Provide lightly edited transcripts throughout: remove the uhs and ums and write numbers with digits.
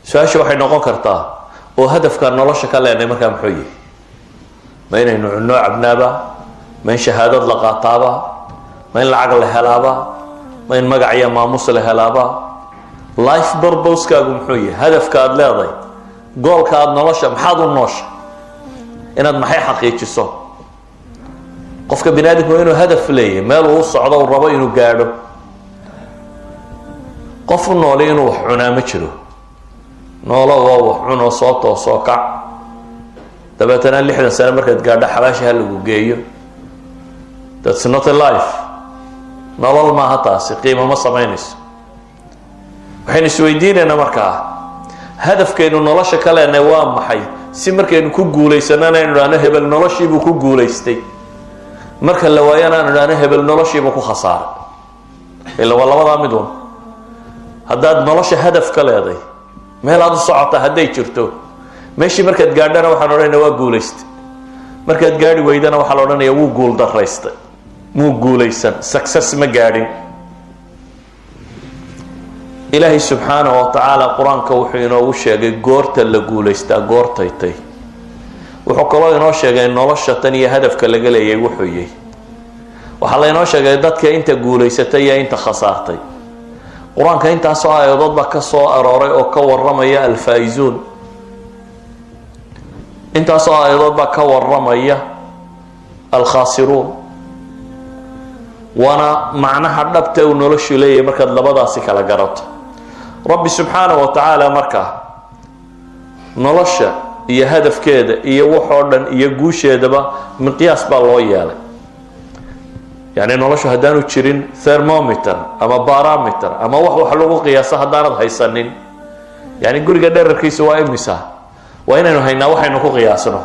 su-aasha waxay noqon kartaa oo hadafka nolosha ka leenay markaa muxuu yahay ma inaynu cunno cabnaaba ma in shahaadad la qaataaba ma in lacag la helaaba ma in magac iyo maamus la helaaba life purpose-kaagu muxuu yahay hadafka aad leedahay goolka aad nolosha maxaad u noosha inaad maxay xaqiijiso qofka bini aadamku waa inuu hadaf leeyahay meel uu socdo uu rabo inuu gaadho qof u nooli inuu wax cunaa ma jiro noolo waa wax cunoo soo toosoo kac dabeetana 60 sano markaad gaadho xabaashaha lagu geeyo that's not a life nolol maaha taasi qiimo ma samaynayso waxaynu isweydiinaynaa markaa hadafkeenu nolosha ka leenay waa maxay si markaynu ku guulaysanana aynu idhaahno hebel noloshiibuu ku guulaystay marka la waayana aynu idhaahno hebel noloshiibuu ku khasaaray ila waa labadaa mid un haddaad nolosha hadaf ka leeday meel aad u socota hadday jirto meeshii markaad gaadhana waxaan odhanayna waa guulaystay markaad gaadhi weydana waxaa la odhanaya wuu guul daraystay muu guulaysan success ma gaadhin ilaahay subxaanahu wa tacaala qur-aanka wuxuu inoogu sheegay goorta la guulaystaa goortaytay wuxuu kaloo inoo sheegay nolosha tan iyo hadafka laga leeyay wuxuu yahay waxaa laynoo sheegay dadka inta guulaysatay iyo inta khasaartay qur-aanka intaasoo aayadood baa ka soo arooray oo ka warramaya alfaa'izuun intaasoo aayadood baa ka warramaya alkhaasiruun waana macnaha dhabta uu noloshu leeyahay markaad labadaasi kala garato rabbi subxaanahu wa tacaala markaa nolosha iyo hadafkeeda iyo waxoo dhan iyo guusheedaba miqyaas baa loo yeelay يعني noloshu haddaanu jirin thermometer ama barometer ama wax lagu qiyaaso haddaanad haysanin yani guriga dherarkiisa waa imisa waa inaynu haynaa waxaynu ku qiyaasno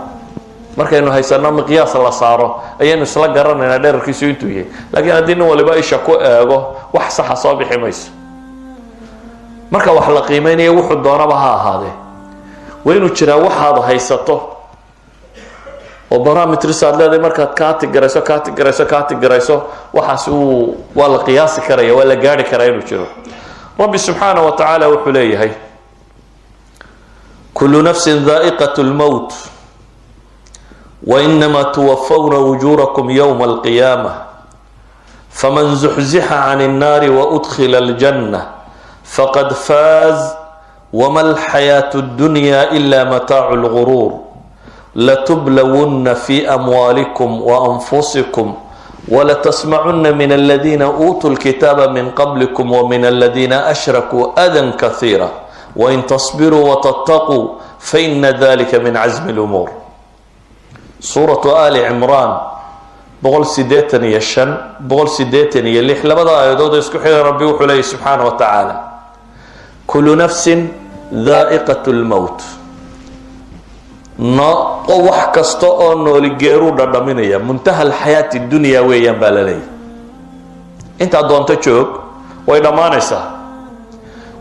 markaynu haysano miqyaas la saaro ayaynu isla garanaynaa dherarkiisu intuu yahay laakiin haddii nin waliba isha ku eego wax saxa soo bixi mayso marka wax la qiimeynayo wuxuu doonaba ha ahaadee waa inuu jiraa waxaad haysato oo barometers aad leedahay markaad kaatigarayso waxaas waa la qiyaasi karaya waa la gaari karaa inuu jiro rabbi subxaanahu wa tacaala wuxuu leeyahay kullu nafsin dhaa'iqatu lmowt وإنما توفون أجوركم يوم القيامة فمن زحزح عن النار وأدخل الجنة فقد فاز وما الحياة الدنيا إلا متاع الغرور لتبلون في أموالكم وأنفسكم ولتسمعن من الذين أوتوا الكتاب من قبلكم ومن الذين أشركوا أذى كثيرا وإن تصبروا وتتقوا فإن ذلك من عزم الأمور سورة آل عمران بقول سيدتني يشن بقول سيدتني يلح لبدا آيادود يسكحي ربي وحليه سبحانه وتعالى كل نفس ذائقة الموت wax kasta oo nooli geeru dhadhaminaya muntaha alxayaati dunya weeyaan baa la leeyahay inta doonto joog way dhamaanaysaa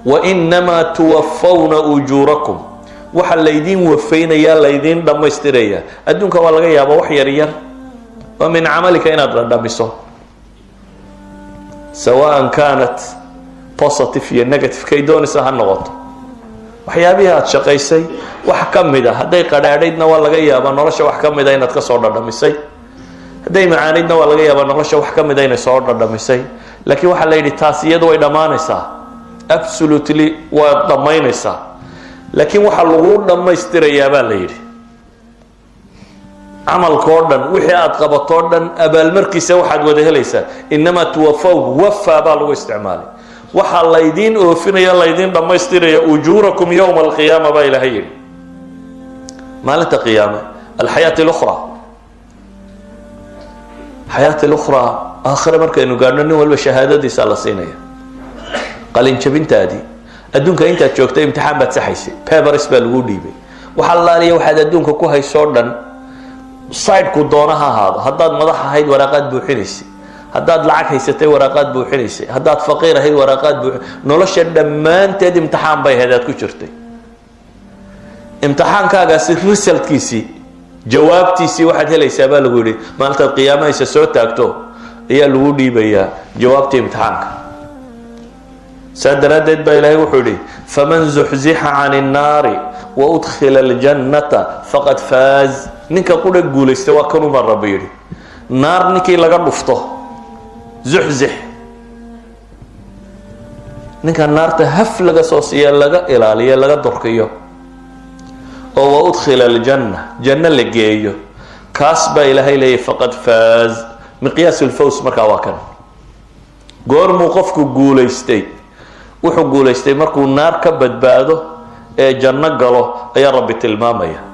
wa inma tuwaffawna ujurakum waxa laydin wafeynaya laydin dhamaystiraya adduunka waa laga yaabo wax yar yar oo min amalika inaad dhadhamiso sawaan kanat positive iyo negative kay doonaysa ha noqoto waxyaabihi aad shaqaysay wax ka mid ah hadday qadhaadhaydna waa laga yaabaa nolosha wax ka mid ah inaad ka soo dhadhamisay hadday macaanidna waa laga yaabaa nolosha wax ka mid ah inay soo dhadhamisay laakiin waxa la yidhi taas iyadu way dhammaanaysaa absolutely waa dhammaynaysaa laakiin waxa lagu dhammaystirayaa baa la yidhi camalkoo dhan wixii aad qabatoo dhan abaalmarkiisa waxaad wada helaysaa inamaa tuwafaw wafaa baa lagu isticmaalay waxa laydin oofinaya laydin dhamaystiraya ujurakum yawm alqiyama ba ilaahay yiri maalinta qiyaama alxayaat اlukhra xayaat اlukhra aakhira markaynu gaadhno nin walba shahaadadiisa la siinaya qalin jabintaadii adduunka intaad joogtay imtixaan baad saxaysay papers baa lagu dhiibay waxa laaliya waxaad adduunka ku haysoo dhan side-ku doona ha ahaado haddaad madax ahayd waraaqaad buuxinaysay haddaad lacag haysatay waraaqaad buuxinaysay haddaad faqiir ahayd waraaqaad nolosha dhammaanteed imtixaan bay ahayd aad ku jirtay imtixaankaagaasi resultkiisii jawaabtiisii waxaad helaysaa baa lagu yidhi maalintaad qiyaamahaysa soo taagto ayaa lagu dhiibayaa jawaabtii imtixaanka saa daraaddeed baa ilaahay wuxuu yidhi faman zuxzixa can الnaari waudkhila اljannata faqad faaz. ninka qudha guulaystay waa kanuu baa rabbi yidhi. naar ninkii laga dhufto, zuxzix, ninka naarta haf laga soo siiya, laga ilaaliyo, laga dorkiyo, oo waudkhila aljanna, janno la geeyo, kaas baa ilaahay leeyahy faqad faaz. miqyaas ulfaws markaa waa kan. goormuu qofku guulaystay? wuxuu guulaystay markuu naar ka badbaado ee janno galo ayaa rabbi tilmaamaya.